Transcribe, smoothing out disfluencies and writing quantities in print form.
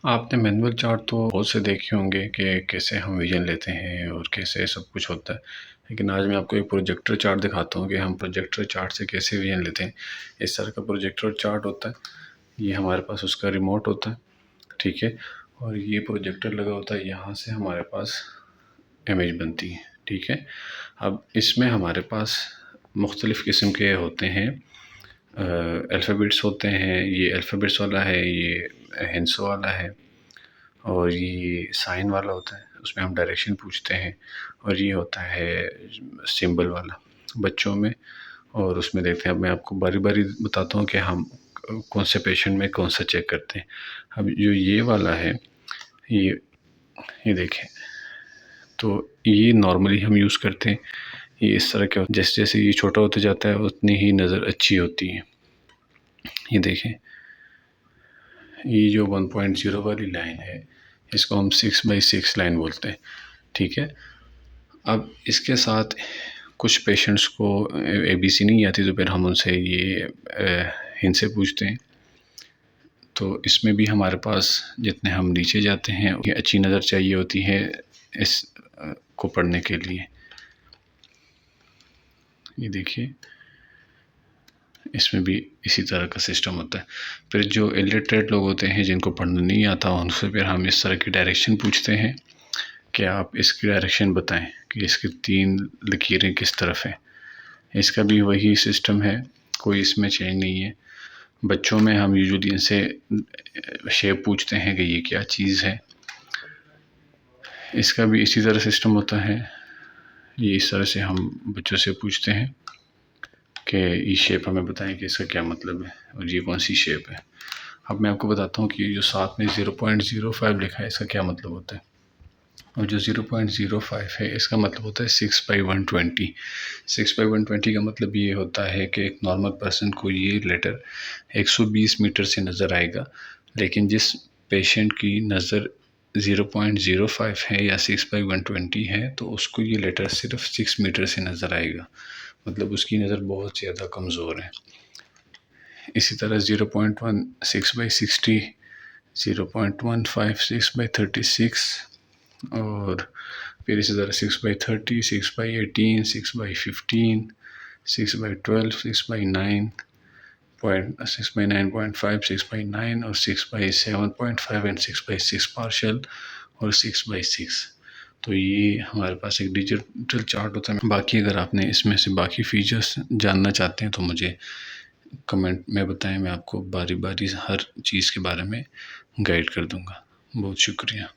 आपने manual chart तो बहुत से देखे होंगे कि कैसे हम विज़न लेते हैं और कैसे सब कुछ होता है, लेकिन आज मैं आपको एक प्रोजेक्टर चार्ट दिखाता हूँ कि हम प्रोजेक्टर चार्ट से कैसे विज़न लेते हैं। इस तरह का प्रोजेक्टर चार्ट होता है, ये हमारे पास उसका रिमोट होता है, ठीक है, और ये प्रोजेक्टर लगा होता है, यहाँ से हमारे पास इमेज बनती है, ठीक है। अब इसमें हमारे पास मुख्तलिफ़ किस्म के होते हैं, अल्फ़ाबेट्स होते हैं। ये अल्फ़ाबेट्स वाला है, ये हिंट्स वाला है, और ये साइन वाला होता है, उसमें हम डायरेक्शन पूछते हैं। और ये होता है सिंबल वाला बच्चों में, और उसमें देखते हैं। अब मैं आपको बारी बारी बताता हूँ कि हम कौन से पेशेंट में कौन सा चेक करते हैं। अब जो ये वाला है, ये देखें, तो ये नॉर्मली हम यूज़ करते हैं। ये इस तरह का, जैसे जैसे ये छोटा होता जाता है उतनी ही नज़र अच्छी होती है। ये देखें, ये जो 1.0 वाली लाइन है, इसको हम 6x6 लाइन बोलते हैं, ठीक है। अब इसके साथ कुछ पेशेंट्स को ABC नहीं आती, तो फिर हम उनसे ये हिंट से पूछते हैं। तो इसमें भी हमारे पास जितने हम नीचे जाते हैं, ये अच्छी नज़र चाहिए होती है इस को पढ़ने के लिए। ये देखिए, इसमें भी इसी तरह का सिस्टम होता है। फिर जो इलिटरेट लोग होते हैं, जिनको पढ़ना नहीं आता, उनसे फिर हम इस तरह की डायरेक्शन पूछते हैं कि आप इसकी डायरेक्शन बताएं कि इसकी 3 लकीरें किस तरफ हैं। इसका भी वही सिस्टम है, कोई इसमें चेंज नहीं है। बच्चों में हम यूजुअली इनसे शेप पूछते हैं कि ये क्या चीज़ है। इसका भी इसी तरह सिस्टम होता है। ये इस तरह से हम बच्चों से पूछते हैं कि ये शेप हमें बताएं कि इसका क्या मतलब है और ये कौन सी शेप है। अब मैं आपको बताता हूँ कि जो साथ में 0.05 लिखा है, इसका क्या मतलब होता है। और जो 0.05 है, इसका मतलब होता है 6/120। 6/120 का मतलब ये होता है कि एक नॉर्मल पर्सन को ये लेटर 120 मीटर से नज़र आएगा, लेकिन जिस पेशेंट की नज़र 0.05 है या 6/120 है, तो उसको ये लेटर सिर्फ 6 मीटर से नज़र आएगा, मतलब उसकी नज़र बहुत ज़्यादा कमज़ोर है। इसी तरह 0.1 6/60, 0.15 6/36, और फिर इसी तरह 6/30, 6/18, 6/15, 6/12, 6/9, 6/9.5, 6/9, और 6/7.5 एंड 6/6 पार्शल, और 6/6। तो ये हमारे पास एक डिजिटल चार्ट होता है। बाकी अगर आपने इसमें से बाकी फीचर्स जानना चाहते हैं तो मुझे कमेंट में बताएं, मैं आपको बारी बारी हर चीज़ के बारे में गाइड कर दूंगा। बहुत शुक्रिया।